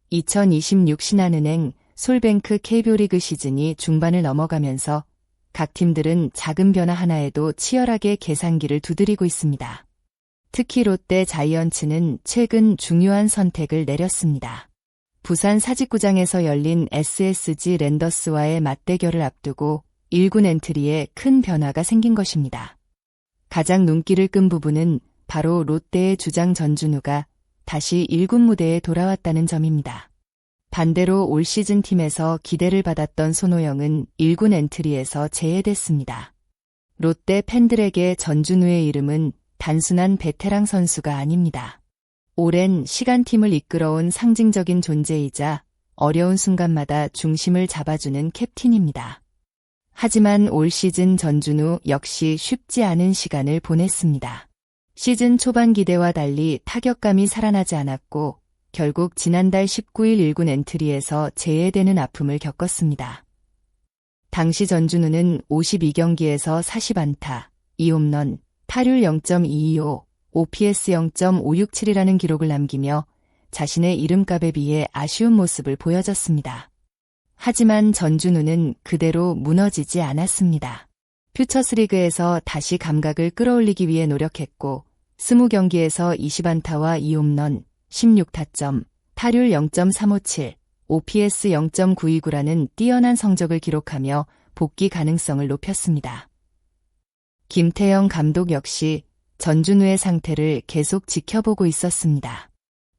2026 신한은행 솔뱅크 KBO리그 시즌이 중반을 넘어가면서 각 팀들은 작은 변화 하나에도 치열하게 계산기를 두드리고 있습니다. 특히 롯데 자이언츠는 최근 중요한 선택을 내렸습니다. 부산 사직구장에서 열린 SSG 랜더스와의 맞대결을 앞두고 1군 엔트리에 큰 변화가 생긴 것입니다. 가장 눈길을 끈 부분은 바로 롯데의 주장 전준우가 다시 1군 무대에 돌아왔다는 점입니다. 반대로 올 시즌 팀에서 기대를 받았던 손호영은 1군 엔트리에서 제외됐습니다. 롯데 팬들에게 전준우의 이름은 단순한 베테랑 선수가 아닙니다. 오랜 시간 팀을 이끌어온 상징적인 존재이자 어려운 순간마다 중심을 잡아주는 캡틴입니다. 하지만 올 시즌 전준우 역시 쉽지 않은 시간을 보냈습니다. 시즌 초반 기대와 달리 타격감이 살아나지 않았고 결국 지난달 19일 1군 엔트리에서 제외되는 아픔을 겪었습니다. 당시 전준우는 52경기에서 40안타, 2홈런, 타율 0.225, OPS 0.567이라는 기록을 남기며 자신의 이름값에 비해 아쉬운 모습을 보여줬습니다. 하지만 전준우는 그대로 무너지지 않았습니다. 퓨처스리그에서 다시 감각을 끌어올리기 위해 노력했고 20경기에서 20안타와 2홈런, 16타점, 타율 0.357, OPS 0.929라는 뛰어난 성적을 기록하며 복귀 가능성을 높였습니다. 김태형 감독 역시 전준우의 상태를 계속 지켜보고 있었습니다.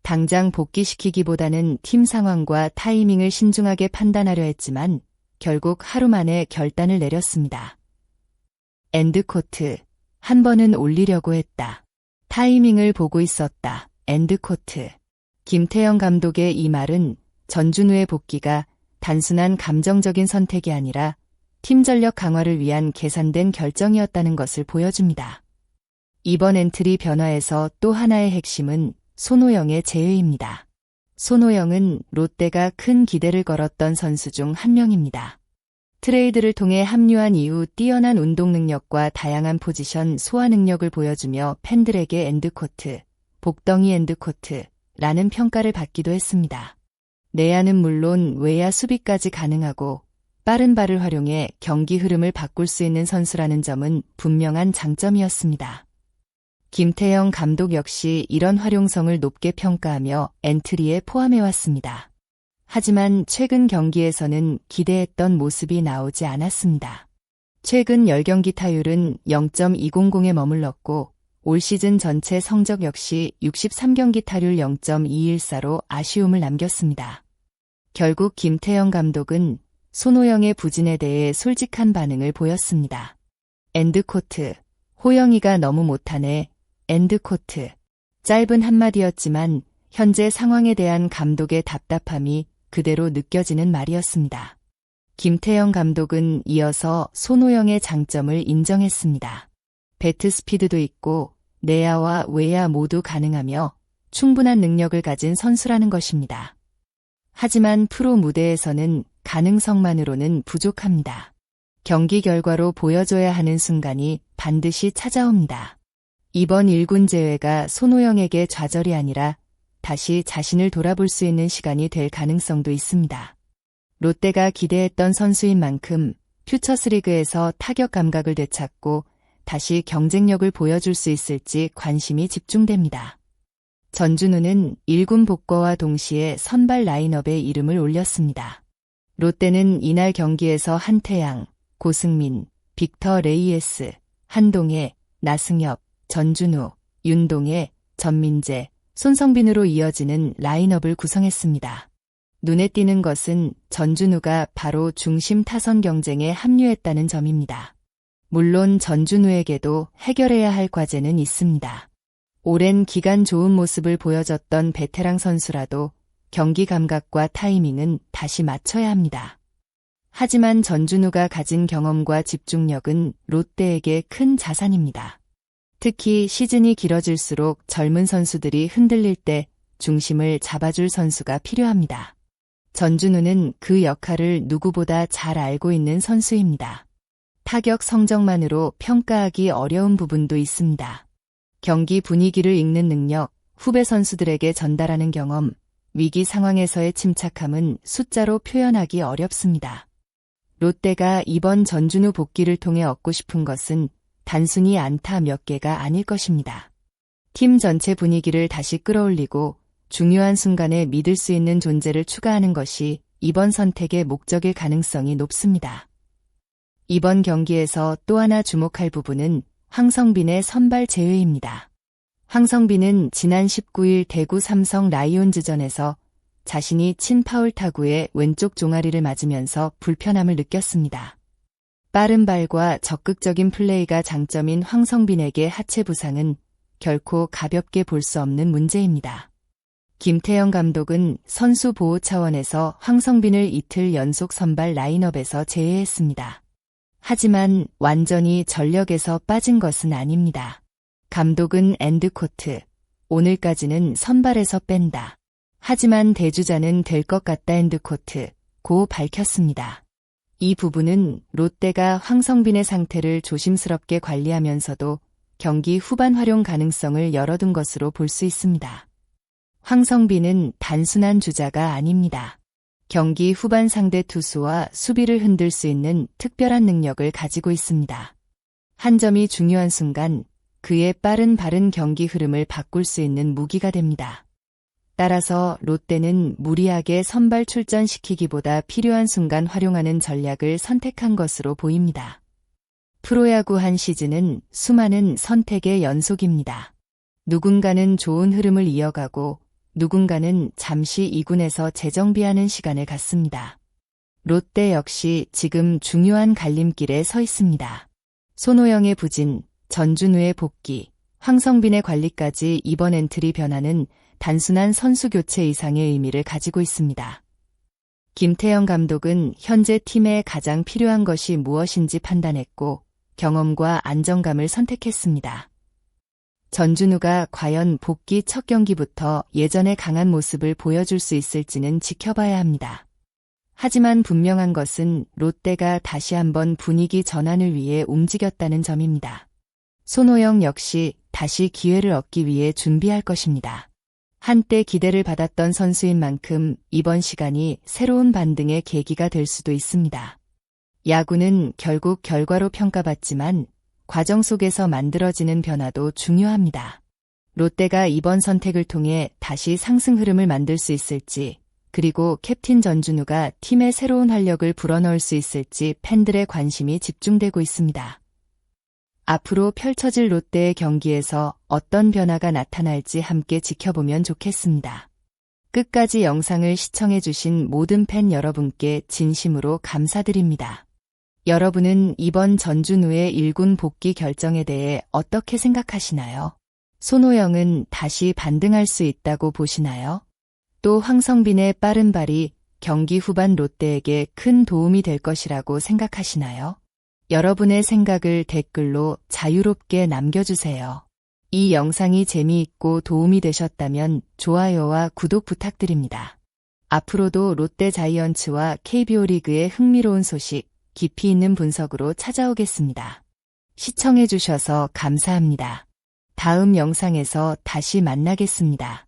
당장 복귀시키기보다는 팀 상황과 타이밍을 신중하게 판단하려 했지만 결국 하루 만에 결단을 내렸습니다. 엔드코트, 한 번은 올리려고 했다. 타이밍을 보고 있었다. 엔드코트. 김태형 감독의 이 말은 전준우의 복귀가 단순한 감정적인 선택이 아니라 팀 전력 강화를 위한 계산된 결정이었다는 것을 보여줍니다. 이번 엔트리 변화에서 또 하나의 핵심은 손호영의 제외입니다. 손호영은 롯데가 큰 기대를 걸었던 선수 중 한 명입니다. 트레이드를 통해 합류한 이후 뛰어난 운동 능력과 다양한 포지션 소화 능력을 보여주며 팬들에게 엔드코트, 복덩이 엔드코트라는 평가를 받기도 했습니다. 내야는 물론 외야 수비까지 가능하고 빠른 발을 활용해 경기 흐름을 바꿀 수 있는 선수라는 점은 분명한 장점이었습니다. 김태형 감독 역시 이런 활용성을 높게 평가하며 엔트리에 포함해왔습니다. 하지만 최근 경기에서는 기대했던 모습이 나오지 않았습니다. 최근 10경기 타율은 0.200에 머물렀고 올 시즌 전체 성적 역시 63경기 타율 0.214로 아쉬움을 남겼습니다. 결국 김태형 감독은 손호영의 부진에 대해 솔직한 반응을 보였습니다. 엔드코트, 호영이가 너무 못하네. 엔드코트. 짧은 한마디였지만 현재 상황에 대한 감독의 답답함이 그대로 느껴지는 말이었습니다. 김태형 감독은 이어서 손호영의 장점을 인정했습니다. 배트 스피드도 있고 내야와 외야 모두 가능하며 충분한 능력을 가진 선수라는 것입니다. 하지만 프로 무대에서는 가능성만으로는 부족합니다. 경기 결과로 보여줘야 하는 순간이 반드시 찾아옵니다. 이번 1군 제외가 손호영에게 좌절이 아니라 다시 자신을 돌아볼 수 있는 시간이 될 가능성도 있습니다. 롯데가 기대했던 선수인 만큼 퓨처스리그에서 타격 감각을 되찾고 다시 경쟁력을 보여줄 수 있을지 관심이 집중됩니다. 전준우는 1군 복귀와 동시에 선발 라인업에 이름을 올렸습니다. 롯데는 이날 경기에서 한태양, 고승민, 빅터 레이에스, 한동해, 나승엽, 전준우, 윤동해, 전민재, 손성빈으로 이어지는 라인업을 구성했습니다. 눈에 띄는 것은 전준우가 바로 중심 타선 경쟁에 합류했다는 점입니다. 물론 전준우에게도 해결해야 할 과제는 있습니다. 오랜 기간 좋은 모습을 보여줬던 베테랑 선수라도 경기 감각과 타이밍은 다시 맞춰야 합니다. 하지만 전준우가 가진 경험과 집중력은 롯데에게 큰 자산입니다. 특히 시즌이 길어질수록 젊은 선수들이 흔들릴 때 중심을 잡아줄 선수가 필요합니다. 전준우는 그 역할을 누구보다 잘 알고 있는 선수입니다. 타격 성적만으로 평가하기 어려운 부분도 있습니다. 경기 분위기를 읽는 능력, 후배 선수들에게 전달하는 경험, 위기 상황에서의 침착함은 숫자로 표현하기 어렵습니다. 롯데가 이번 전준우 복귀를 통해 얻고 싶은 것은 단순히 안타 몇 개가 아닐 것입니다. 팀 전체 분위기를 다시 끌어올리고 중요한 순간에 믿을 수 있는 존재를 추가하는 것이 이번 선택의 목적일 가능성이 높습니다. 이번 경기에서 또 하나 주목할 부분은 황성빈의 선발 제외입니다. 황성빈은 지난 19일 대구 삼성 라이온즈전에서 자신이 친 파울 타구에 왼쪽 종아리를 맞으면서 불편함을 느꼈습니다. 빠른 발과 적극적인 플레이가 장점인 황성빈에게 하체 부상은 결코 가볍게 볼 수 없는 문제입니다. 김태형 감독은 선수 보호 차원에서 황성빈을 이틀 연속 선발 라인업에서 제외했습니다. 하지만 완전히 전력에서 빠진 것은 아닙니다. 감독은 엔드코트, 오늘까지는 선발에서 뺀다. 하지만 대주자는 될 것 같다 엔드코트, 고 밝혔습니다. 이 부분은 롯데가 황성빈의 상태를 조심스럽게 관리하면서도 경기 후반 활용 가능성을 열어둔 것으로 볼 수 있습니다. 황성빈은 단순한 주자가 아닙니다. 경기 후반 상대 투수와 수비를 흔들 수 있는 특별한 능력을 가지고 있습니다. 한 점이 중요한 순간 그의 빠른 발은 경기 흐름을 바꿀 수 있는 무기가 됩니다. 따라서 롯데는 무리하게 선발 출전시키기보다 필요한 순간 활용하는 전략을 선택한 것으로 보입니다. 프로야구 한 시즌은 수많은 선택의 연속입니다. 누군가는 좋은 흐름을 이어가고 누군가는 잠시 2군에서 재정비하는 시간을 갖습니다. 롯데 역시 지금 중요한 갈림길에 서 있습니다. 손호영의 부진, 전준우의 복귀, 황성빈의 관리까지 이번 엔트리 변화는 단순한 선수 교체 이상의 의미를 가지고 있습니다. 김태형 감독은 현재 팀에 가장 필요한 것이 무엇인지 판단했고 경험과 안정감을 선택했습니다. 전준우가 과연 복귀 첫 경기부터 예전의 강한 모습을 보여줄 수 있을지는 지켜봐야 합니다. 하지만 분명한 것은 롯데가 다시 한번 분위기 전환을 위해 움직였다는 점입니다. 손호영 역시 다시 기회를 얻기 위해 준비할 것입니다. 한때 기대를 받았던 선수인 만큼 이번 시간이 새로운 반등의 계기가 될 수도 있습니다. 야구는 결국 결과로 평가받지만 과정 속에서 만들어지는 변화도 중요합니다. 롯데가 이번 선택을 통해 다시 상승 흐름을 만들 수 있을지, 그리고 캡틴 전준우가 팀의 새로운 활력을 불어넣을 수 있을지 팬들의 관심이 집중되고 있습니다. 앞으로 펼쳐질 롯데의 경기에서 어떤 변화가 나타날지 함께 지켜보면 좋겠습니다. 끝까지 영상을 시청해주신 모든 팬 여러분께 진심으로 감사드립니다. 여러분은 이번 전준우의 1군 복귀 결정에 대해 어떻게 생각하시나요? 손호영은 다시 반등할 수 있다고 보시나요? 또 황성빈의 빠른 발이 경기 후반 롯데에게 큰 도움이 될 것이라고 생각하시나요? 여러분의 생각을 댓글로 자유롭게 남겨주세요. 이 영상이 재미있고 도움이 되셨다면 좋아요와 구독 부탁드립니다. 앞으로도 롯데 자이언츠와 KBO 리그의 흥미로운 소식, 깊이 있는 분석으로 찾아오겠습니다. 시청해주셔서 감사합니다. 다음 영상에서 다시 만나겠습니다.